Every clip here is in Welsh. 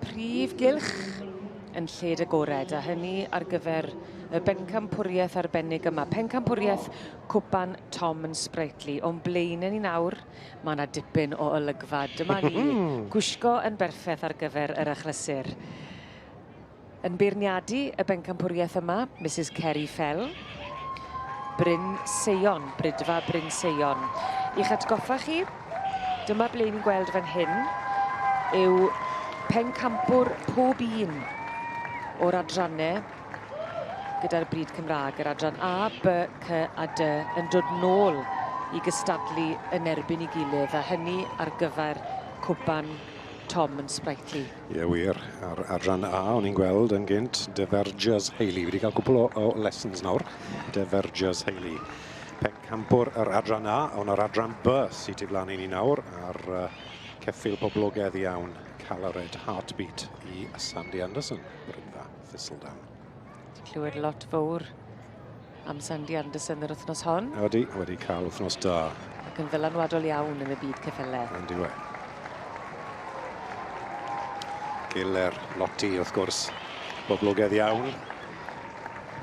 prif gylch yn lled agored, a hynny ar gyfer y bencampwriaeth arbennig yma. Pencampwriaeth cwpan Tom yn Sprightly. O'n blaen ni nawr, mae yna dipyn o olygfa. Dyma ni, gwisgo yn berffaith ar gyfer yr achlysur. Yn beirniadu y bencampwriaeth yma, Mrs Kerry Fell, Bryn Seion, Brydfa Bryn Seion. I'ch atgoffa chi, dyma ble ni'n gweld fan hyn, yw pencampwr pob un o'r adrannau gyda'r bryd Cymraeg, yr adran A, B, C a D, yn dod nôl i gystadlu yn erbyn I gilydd, a hynny ar gyfer cwpan Tom yn Sprightly. Ie, wir. Ar adran A, o'n i'n gweld yn gynt Divergers Hayley. Wedi cael cwpl o lessons nawr. Divergers Hayley. Pencampwr yr adran A, ond yr adran B sydd I blan I ni nawr, ar ceffyl poblogaidd iawn, Calared Heartbeat I Sandy Anderson, Brydfa, Thistledown. Clywed lot fawr am Sandy Anderson yr wythnos hon. Wedi cael wythnos da. Ac yn ddylanwadol iawn yn y byd ceffylau. Yndi we. Giler Loti, wrth gwrs, boblogaidd iawn.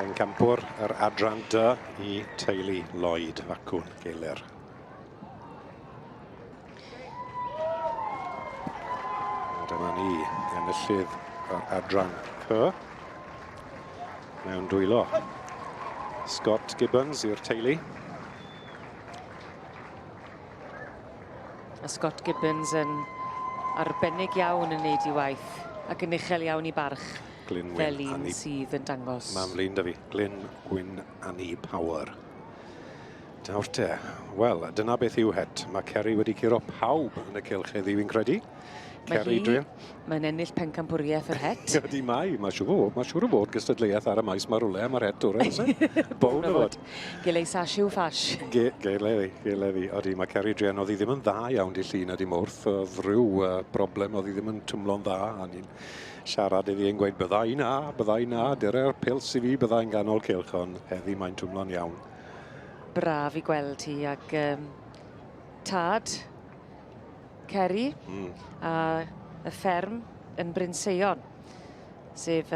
Pencampwr yr adran D I teulu Lloyd Facwn, Giler. Dyma ni, enillydd yr adran C. Mewn dwylo. Scott Gibbons i'r teulu. A Scott Gibbons yn arbennig iawn yn neud I waith ac yn uchel iawn I barch fel un sydd yn dangos. Mae'n flin da fi, Glyn Gwyn Annie Power. Nawr te, wel, dyna beth yw het. Mae Kerry wedi curo pawb yn y cylch heddiw fi'n credu. Mae'n ennill pencampwriaeth yr het. Ydy mae siŵr o bod gystadleuaeth ar y maes mae rwle am yr het o'r enw. Bown o fod. Gilei sasiw ffash. Geleddi. Odi, mae Kerry Drian oedd hi ddim yn dda iawn Di llun a dim wrth. Oedd rhyw broblem oedd hi ddim yn tymlo'n dda. A ni'n siarad iddi yn gweud byddai na, dyre'r pils I fi byddai'n ganol cylch, ond heddi mae'n tymlo'n iawn. Braf I gweld hi ac tad Kerry a y fferm yn Bryn Seion, sef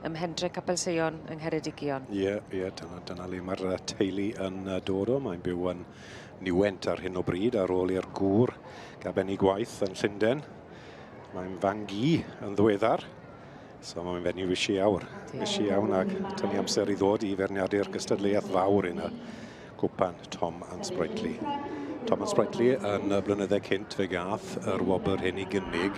ymhendre Capel Seion yng Ngheredigion. Ie, dyna le mae'r teulu yn dod o. Mae'n byw yn Niwent ar hyn o bryd ar ôl i'r gŵr gaben I gwaith yn Llundain. Mae'n fangi yn ddiweddar, so mae'n fenyw fysi awr. Fysi iawn ac tynnu amser I ddod I ferniadu'r gystadleuaeth fawr yn y cwpan Tom yn Sprightly. Tom yn Sprightly yn y blynyddau cynt fe gath yr wobr hyn I gynnig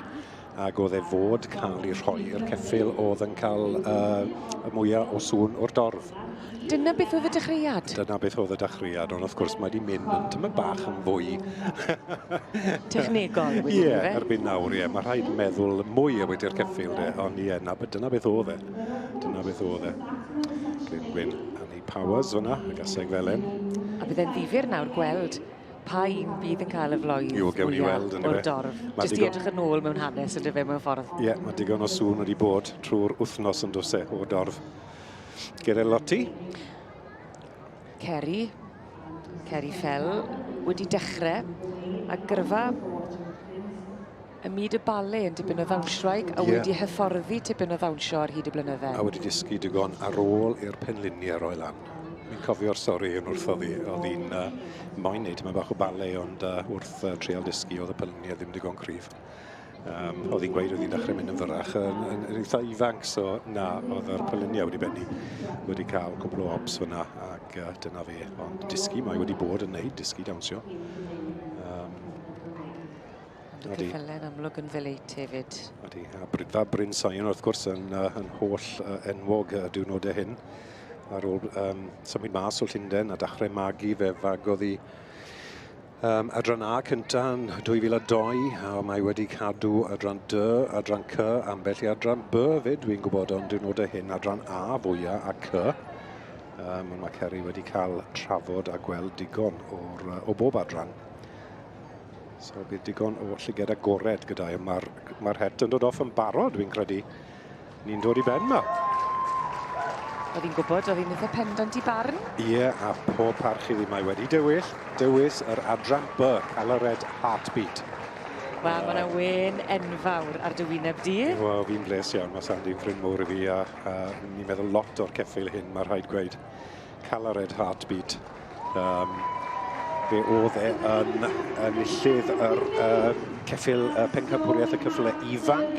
ac oedd fod cael I rhoi i'r ceffyl oedd yn cael y mwyaf o sŵn o'r dorf. Dyna beth oedd y dechreuad? Dyna beth oedd y dechreuad, ond wrth gwrs mae wedi mynd yn tyma bach yn fwy technegol wedi Ie, erbyn nawr, ie. Mae rhaid meddwl mwy a wedi'r ceffyl, ond ie, dyna beth oedd e. Glyn Gwyn Annie Powers fyna, y gaseg felen. A bydd e'n ddifyr nawr gweld pa un bydd yn cael y floedd o'r dorf. Jyst I edrych yn ôl mewn hanes yn dyfe mewn ffordd. Ie, mae digon o sŵn wedi bod trwy'r wythnos yn dwse o'r dorf. Gyda Loti. Kerry Fell wedi dechrau a gyrfa y myd y bale yn dibyn o ddawnsraig a wedi hyfforddi tipyn o ddawnsio ar hyd y blynyddau. A wedi dysgu digon ar ôl i'r penluniau roi lan. Mi'n cofio'r stori yn wrth oedd hi'n moyn neud yma bach o bale, ond wrth trial dysgu oedd y penluniau ddim digon cryf. Oedd hi'n gweud oedd hi'n dechrau mynd yn fyrach yn eitha ifanc, so na, oedd yr penluniau wedi benni. Wedi cael cwbl o obs fyna ac dyna fe. Ond dysgu mae wedi bod yn neud, dysgu dawnsio. Y cyffelen amlwg yn feleit hefyd. A Brydfa Bryn Seion wrth gwrs yn holl enwog y diwrnodau hyn. Ar ôl symud mas o Llundain a dechrau magu fe fagodd hi adran A cynta yn 2002, a mae wedi cadw adran D, adran C, ambell I adran B fyd, dwi'n gwybod ond diwrnodau hyn, adran A fwyaf a C. Mae Kerry wedi cael trafod a gweld digon o bob adran. So bydd digon o llyged agored gyda i. Mae'r het yn dod off yn barod, dwi'n credu. Ni'n dod I ben yma. Oedd hi'n gwybod, oedd hi'n eitha pendant I barn? Ie, a pob parch iddi mae wedi dewis yr adran B, Calared Heartbeat. Wel, mae yna wen enfawr ar dy wyneb di. Wel, fi'n bles iawn, mae Sandy'n ffrind mowr i fi, a ni'n meddwl lot o'r ceffyl hyn, mae rhaid gweud calored heartbeat. Fe oedd e yn enillydd yr ceffyl Pencampwriaeth y Ceffylau ifanc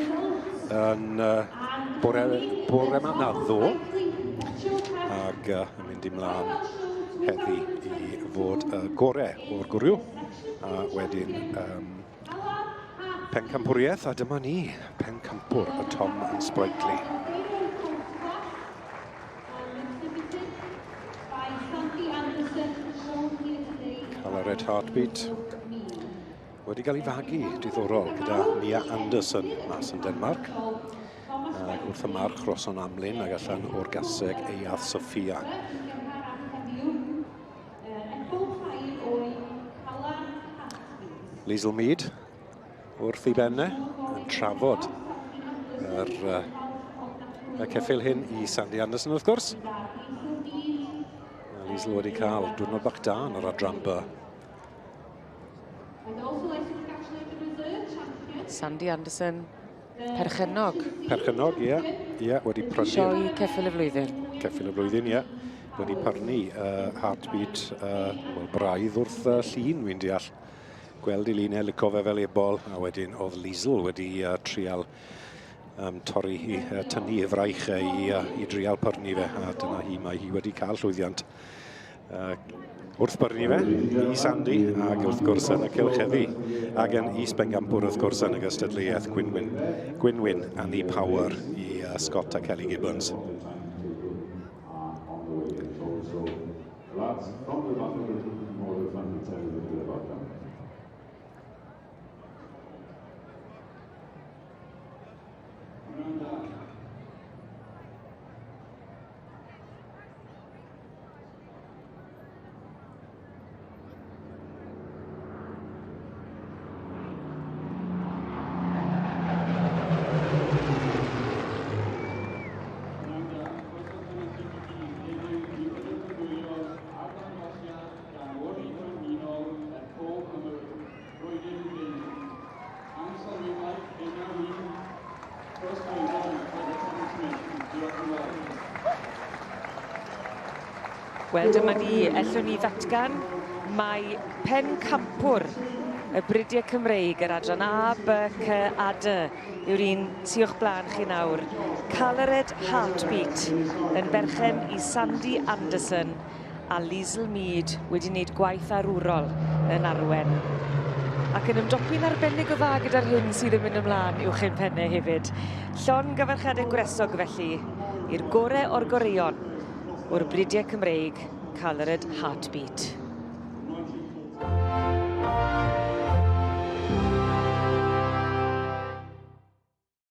yn bore yma na ddo, ac yn mynd ymlaen heddi i fod gorau o'r gwrw, a wedyn Pencampwriaeth, a dyma ni, Pencampwr y Tom yn Sprightly. Calored heartbeat wedi cael ei fagu, diddorol, gyda Mia Anderson mas yn Denmark. Wrth y march Roson Amlin ac allan o'r gaseg Euadd Sophia. Liesl Mead wrth ei benne yn trafod y ceffyl hyn i Sandy Anderson wrth gwrs. Liesl wedi cael diwrnod bach da yn yr adranba. Sandy Anderson, perchennog. Perchennog, ie, wedi prynu. Sioe ceffyl y flwyddyn. Ceffyl y flwyddyn, ie. Wedi prynu heartbeat braidd wrth llun, fi'n deall. Gweld i lunau lico fe fel ebol, a wedyn oedd Liesl wedi trial tynnu i fraich i drial pyrnu fe, a dyna hi, mae hi wedi cael llwyddiant wrth byrnu fe i Sandy, ac wrth gwrs yn y cylcheddi, ac yn is Pencampwr wrth gwrs yn y gystadleuaeth Gwynwyn and the Power i Scott a Kelly Gibbons. Wel, dyma ni, ellwn ni ddatgan, mae Pencampwr, y Brydiau Cymreig, yr adran A, B, C, a D, yw'r un sy o'ch blaen chi nawr. Calored heartbeat yn berchen i Sandy Anderson a Liesl Mead wedi wneud gwaith arwrol yn arwen. Ac yn ymdopi'n arbennig o dda gyda'r hyn sydd yn mynd ymlaen uwch ein pennau hefyd. Llon gyfarchadau gwresog felly i'r gorau o'r goreion o'r Brydiau Cymreig, Calored Heartbeat.